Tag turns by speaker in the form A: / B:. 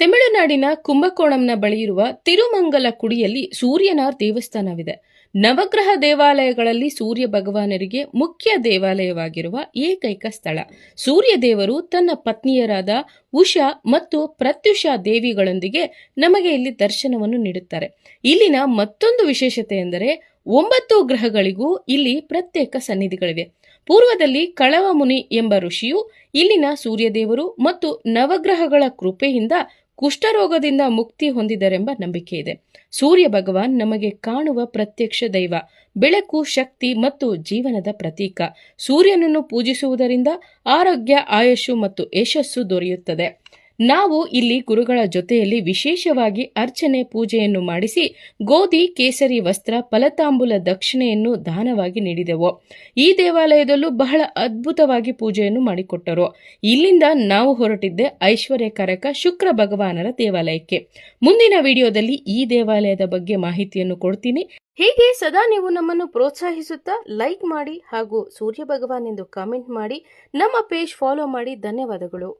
A: ತಮಿಳುನಾಡಿನ ಕುಂಭಕೋಣಂನ ಬಳಿ ಇರುವ ತಿರುಮಂಗಲ ಕುಡಿಯಲ್ಲಿ ಸೂರ್ಯನ ದೇವಸ್ಥಾನವಿದೆ. ನವಗ್ರಹ ದೇವಾಲಯಗಳಲ್ಲಿ ಸೂರ್ಯ ಭಗವಾನರಿಗೆ ಮುಖ್ಯ ದೇವಾಲಯವಾಗಿರುವ ಏಕೈಕ ಸ್ಥಳ. ಸೂರ್ಯ ದೇವರು ತನ್ನ ಪತ್ನಿಯರಾದ ಉಷಾ ಮತ್ತು ಪ್ರತ್ಯುಷಾ ದೇವಿಗಳೊಂದಿಗೆ ನಮಗೆ ಇಲ್ಲಿ ದರ್ಶನವನ್ನು ನೀಡುತ್ತಾರೆ. ಇಲ್ಲಿನ ಮತ್ತೊಂದು ವಿಶೇಷತೆ ಎಂದರೆ 9 ಗ್ರಹಗಳಿಗೂ ಇಲ್ಲಿ ಪ್ರತ್ಯೇಕ ಸನ್ನಿಧಿಗಳಿವೆ. ಪೂರ್ವದಲ್ಲಿ ಕಳವ ಮುನಿ ಎಂಬ ಋಷಿಯು ಇಲ್ಲಿನ ಸೂರ್ಯದೇವರು ಮತ್ತು ನವಗ್ರಹಗಳ ಕೃಪೆಯಿಂದ ಕುಷ್ಠರೋಗದಿಂದ ಮುಕ್ತಿ ಹೊಂದಿದರೆಂಬ ನಂಬಿಕೆ ಇದೆ. ಸೂರ್ಯ ಭಗವಾನ್ ನಮಗೆ ಕಾಣುವ ಪ್ರತ್ಯಕ್ಷ ದೈವ, ಬೆಳಕು, ಶಕ್ತಿ ಮತ್ತು ಜೀವನದ ಪ್ರತೀಕ. ಸೂರ್ಯನನ್ನು ಪೂಜಿಸುವುದರಿಂದ ಆರೋಗ್ಯ, ಆಯುಷು ಮತ್ತು ಯಶಸ್ಸು ದೊರೆಯುತ್ತದೆ. ನಾವು ಇಲ್ಲಿ ಗುರುಗಳ ಜೊತೆಯಲ್ಲಿ ವಿಶೇಷವಾಗಿ ಅರ್ಚನೆ ಪೂಜೆಯನ್ನು ಮಾಡಿಸಿ ಗೋಧಿ, ಕೇಸರಿ ವಸ್ತ್ರ, ಫಲತಾಂಬೂಲ ದಕ್ಷಿಣೆಯನ್ನು ದಾನವಾಗಿ ನೀಡಿದೆವು. ಈ ದೇವಾಲಯದಲ್ಲೂ ಬಹಳ ಅದ್ಭುತವಾಗಿ ಪೂಜೆಯನ್ನು ಮಾಡಿಕೊಟ್ಟರು. ಇಲ್ಲಿಂದ ನಾವು ಹೊರಟಿದ್ದೆ ಐಶ್ವರ್ಯಕಾರಕ ಶುಕ್ರ ಭಗವಾನರ ದೇವಾಲಯಕ್ಕೆ. ಮುಂದಿನ ವಿಡಿಯೋದಲ್ಲಿ ಈ ದೇವಾಲಯದ ಬಗ್ಗೆ ಮಾಹಿತಿಯನ್ನು ಕೊಡ್ತೀನಿ. ಹೀಗೆ ಸದಾ ನೀವು ನಮ್ಮನ್ನು ಪ್ರೋತ್ಸಾಹಿಸುತ್ತಾ ಲೈಕ್ ಮಾಡಿ ಹಾಗೂ ಸೂರ್ಯ ಭಗವಾನ್ ಎಂದು ಕಾಮೆಂಟ್ ಮಾಡಿ ನಮ್ಮ ಪೇಜ್ ಫಾಲೋ ಮಾಡಿ. ಧನ್ಯವಾದಗಳು.